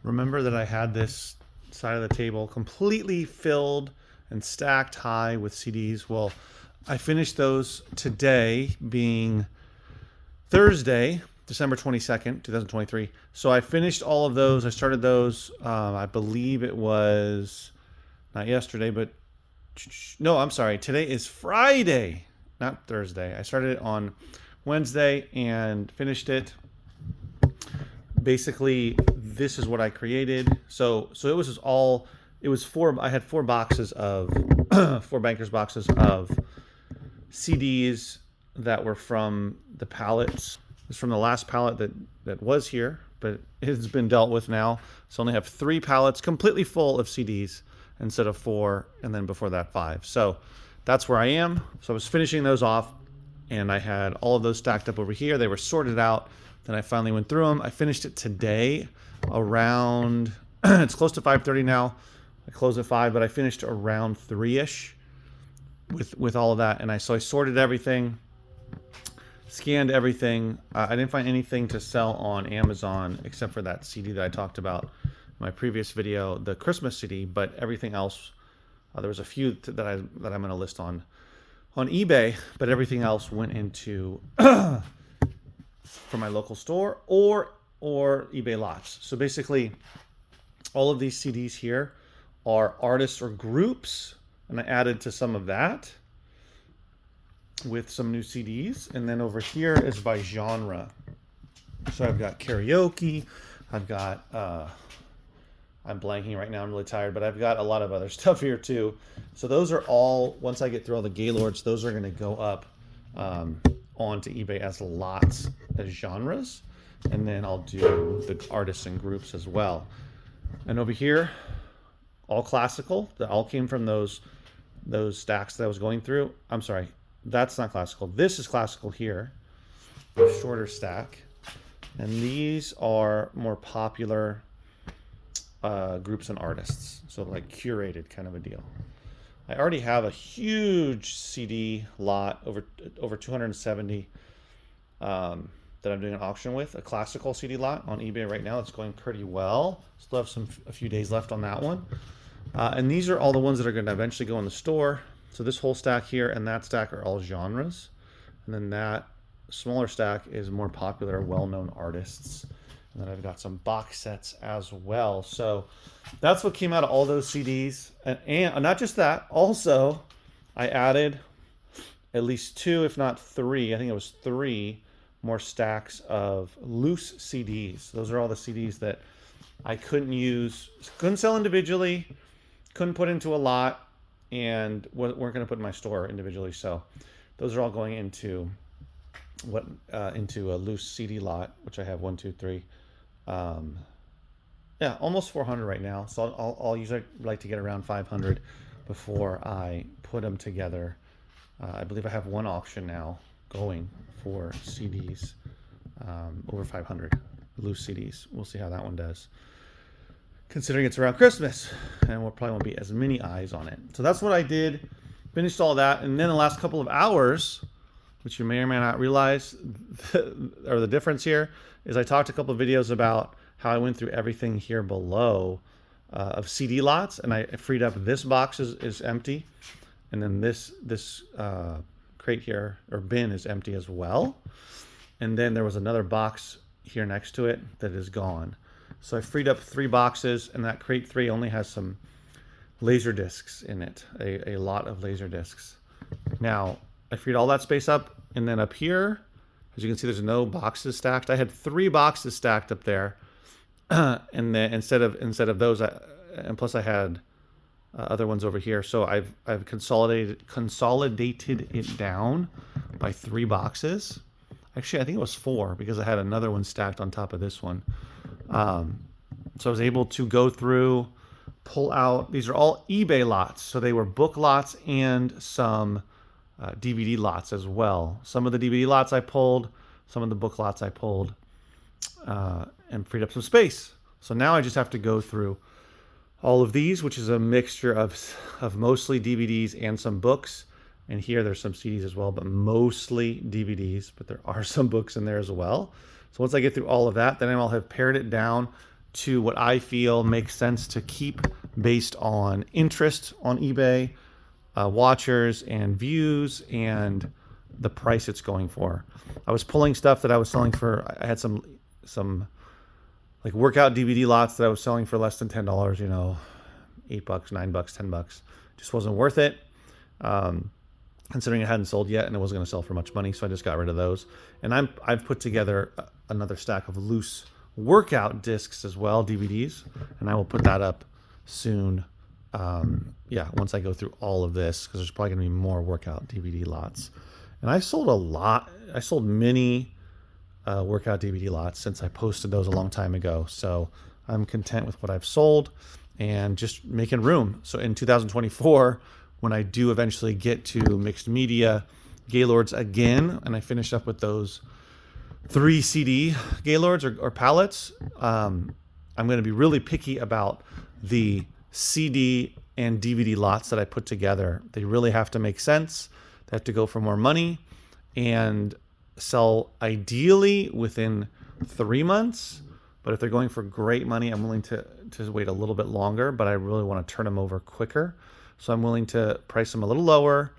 Remember that I had this side of the table completely filled and stacked high with CDs. Well, I finished those today, being Thursday, December 22nd, 2023. So I finished all of those. I started those, I believe it was not yesterday, but no, I'm sorry. Today is Friday, not Thursday. I started it on Wednesday and finished it. Basically, this is what I created. So it was just all, it was four, I had four boxes of, four bankers boxes of CDs that were from the pallets. It's from the last pallet that was here, but it's been dealt with now. So I only have 3 pallets completely full of CDs instead of 4, and then before that 5. So that's where I am. So I was finishing those off, and I had all of those stacked up over here. They were sorted out. Then I finally went through them. I finished it today around, it's close to 5:30 now. I closed at 5, but I finished around 3-ish with all of that. And so I sorted everything, scanned everything. I didn't find anything to sell on Amazon except for that CD that I talked about in my previous video, the Christmas CD, but everything else, there was a few that I'm going to list on eBay, but everything else went into from my local store or eBay lots. So basically, all of these CDs here are artists or groups, and I added to some of that with some new CDs. And then over here is by genre. So I've got karaoke, I've got, I'm blanking right now, I'm really tired, but I've got a lot of other stuff here too. So those are all, once I get through all the Gaylords, those are going to go up onto eBay as lots, as genres. And then I'll do the artists and groups as well. And over here, all classical, that all came from those stacks that I was going through. I'm sorry, that's not classical. This is classical here, the shorter stack. And these are more popular groups and artists. So like curated kind of a deal. I already have a huge CD lot, over 270 that I'm doing an auction with, a classical CD lot on eBay right now. It's going pretty well. Still have a few days left on that one. And these are all the ones that are going to eventually go in the store. So this whole stack here and that stack are all genres. And then that smaller stack is more popular, well-known artists. And then I've got some box sets as well. So that's what came out of all those CDs. And not just that, also I added at least 2, if not 3, I think it was 3 more stacks of loose CDs. Those are all the CDs that I couldn't sell individually, couldn't put into a lot, and weren't going to put in my store individually. So those are all going into into a loose CD lot, which I have 1, 2, 3. Yeah, almost 400 right now. So I'll usually like to get around 500 before I put them together. I believe I have one auction now going for CDs, over 500 loose CDs. We'll see how that one does, considering it's around Christmas, and we'll probably won't be as many eyes on it. So that's what I did. Finished all that, and then the last couple of hours, which you may or may not realize, or the difference here, is I talked a couple of videos about how I went through everything here below of CD lots, and I freed up this box is empty, and then this crate here, or bin, is empty as well. And then there was another box here next to it that is gone. So I freed up 3 boxes, and that crate 3 only has some laser discs in it, a lot of laser discs. Now, I freed all that space up, and then up here, as you can see, there's no boxes stacked. I had 3 boxes stacked up there, and then instead of those, and plus I had other ones over here. So I've consolidated it down by 3 boxes. Actually, I think it was 4 because I had another one stacked on top of this one. So I was able to go through, pull out. These are all eBay lots, so they were book lots and some DVD lots as well. Some of the DVD lots I pulled, some of the book lots I pulled, and freed up some space. So now I just have to go through all of these, which is a mixture of mostly DVDs and some books. And here there's some CDs as well, but mostly DVDs, but there are some books in there as well. So once I get through all of that, then I'll have pared it down to what I feel makes sense to keep based on interest on eBay, watchers and views, and the price it's going for. I was pulling stuff that I was selling for. I had some like workout DVD lots that I was selling for less than $10. $8, $9, $10. Just wasn't worth it. Considering it hadn't sold yet and it wasn't going to sell for much money, so I just got rid of those. And I've put together another stack of loose workout discs as well, DVDs, and I will put that up soon. Once I go through all of this, because there's probably going to be more workout DVD lots. And I sold a lot. I sold many workout DVD lots since I posted those a long time ago. So I'm content with what I've sold and just making room. So in 2024, when I do eventually get to mixed media Gaylords again, and I finish up with those 3 CD Gaylords or pallets, I'm going to be really picky about the CD and DVD lots that I put together. They really have to make sense. They have to go for more money and sell ideally within 3 months. But if they're going for great money, I'm willing to wait a little bit longer, but I really want to turn them over quicker. So I'm willing to price them a little lower,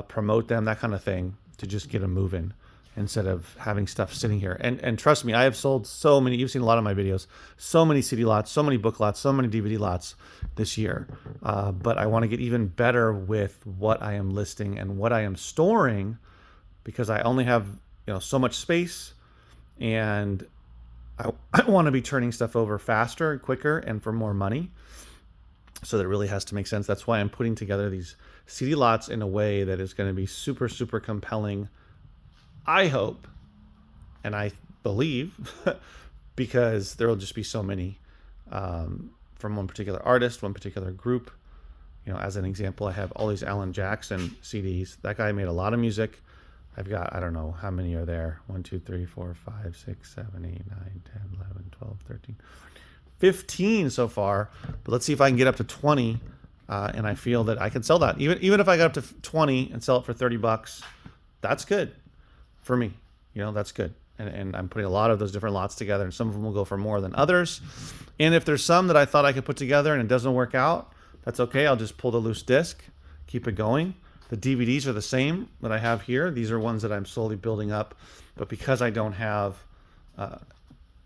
promote them, that kind of thing, to just get them moving instead of having stuff sitting here. And trust me, I have sold so many, you've seen a lot of my videos, so many CD lots, so many book lots, so many DVD lots this year. But I want to get even better with what I am listing and what I am storing, because I only have so much space, and I want to be turning stuff over faster and quicker and for more money. So that it really has to make sense. That's why I'm putting together these CD lots in a way that is going to be super, super compelling, I hope, and I believe, because there will just be so many from one particular artist, one particular group. As an example, I have all these Alan Jackson CDs. That guy made a lot of music. I've got, I don't know how many are there. 1, 2, 3, 4, 5, 6, 7, 8, 9, 10, 11, 12, 13, 15 so far. But let's see if I can get up to 20. And I feel that I can sell that. Even if I got up to 20 and sell it for $30, that's good for me. That's good. And I'm putting a lot of those different lots together, and some of them will go for more than others. And if there's some that I thought I could put together and it doesn't work out, that's okay. I'll just pull the loose disc, keep it going. The DVDs are the same that I have here. These are ones that I'm slowly building up. But because I don't have,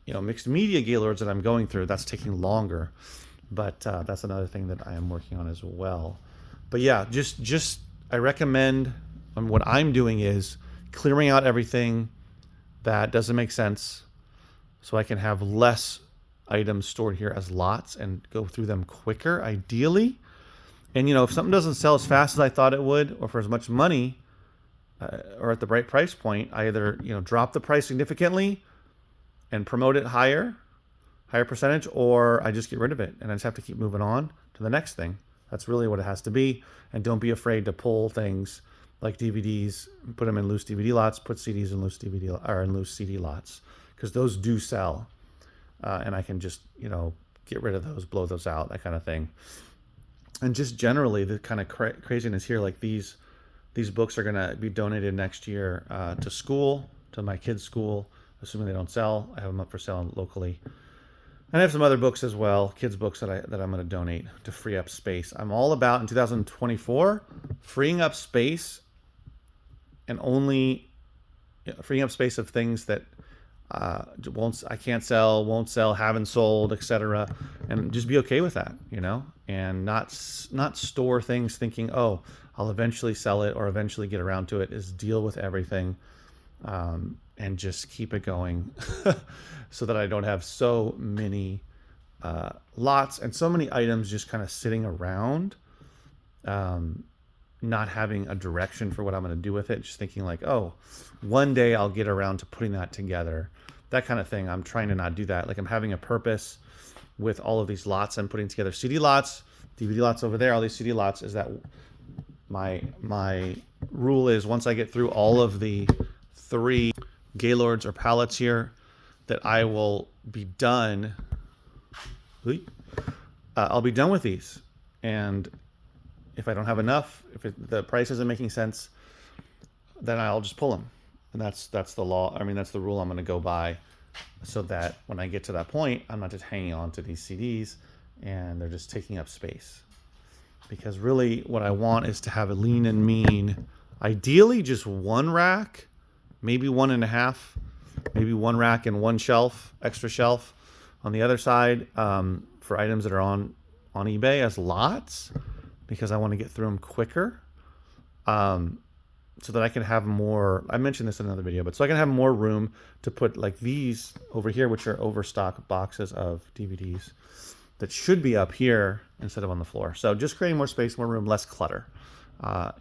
mixed media Gaylords that I'm going through, that's taking longer. But that's another thing that I am working on as well. But yeah, just I recommend, what I'm doing is clearing out everything that doesn't make sense, so I can have less items stored here as lots and go through them quicker, ideally. And if something doesn't sell as fast as I thought it would, or for as much money, or at the right price point, I either drop the price significantly and promote it higher percentage, or I just get rid of it and I just have to keep moving on to the next thing. That's really what it has to be. And don't be afraid to pull things like DVDs, put them in loose DVD lots, put CDs in loose DVD or in loose CD lots, because those do sell. And I can just, get rid of those, blow those out, that kind of thing. And just generally the kind of craziness here, like these books are going to be donated next year to school, to my kids' school, assuming they don't sell. I have them up for sale locally. And I have some other books as well, kids' books that I'm going to donate to free up space. I'm all about, in 2024, freeing up space, and only freeing up space of things that I can't sell, won't sell, haven't sold, etc. And just be okay with that, and not store things thinking, oh, I'll eventually sell it or eventually get around to it. Is deal with everything, and just keep it going, so that I don't have so many lots and so many items just kind of sitting around, not having a direction for what I'm going to do with it. Just thinking like, oh, one day I'll get around to putting that together, that kind of thing. I'm trying to not do that. Like, I'm having a purpose with all of these lots I'm putting together. CD lots, DVD lots over there, all these CD lots, is that my rule is, once I get through all of the 3 Gaylords or pallets here, that I will be done. I'll be done with these. And if I don't have enough, the price isn't making sense, then I'll just pull them. And that's the law. That's the rule I'm going to go by so that when I get to that point, I'm not just hanging on to these CDs and they're just taking up space. Because really what I want is to have a lean and mean, ideally just one rack, maybe 1.5, maybe one rack and one shelf, extra shelf on the other side, for items that are on eBay as lots, because I want to get through them quicker. So that I can have more, I mentioned this in another video, but so I can have more room to put like these over here, which are overstock boxes of DVDs that should be up here instead of on the floor. So just creating more space, more room, less clutter,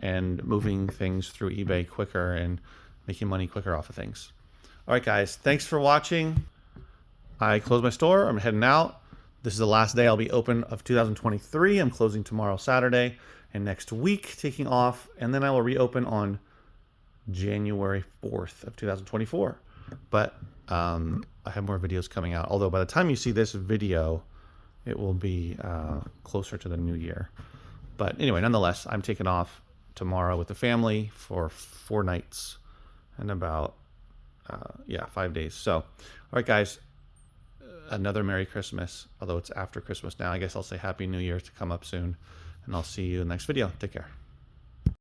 and moving things through eBay quicker and making money quicker off of things. All right, guys, thanks for watching. I closed my store. I'm heading out. This is the last day I'll be open of 2023. I'm closing tomorrow, Saturday, and next week taking off, and then I will reopen on January 4th of 2024. But I have more videos coming out. Although by the time you see this video, it will be closer to the new year. But anyway, nonetheless, I'm taking off tomorrow with the family for 4 nights and about 5 days. So, all right, guys, another Merry Christmas. Although it's after Christmas now, I guess I'll say Happy New Year to come up soon. And I'll see you in the next video. Take care.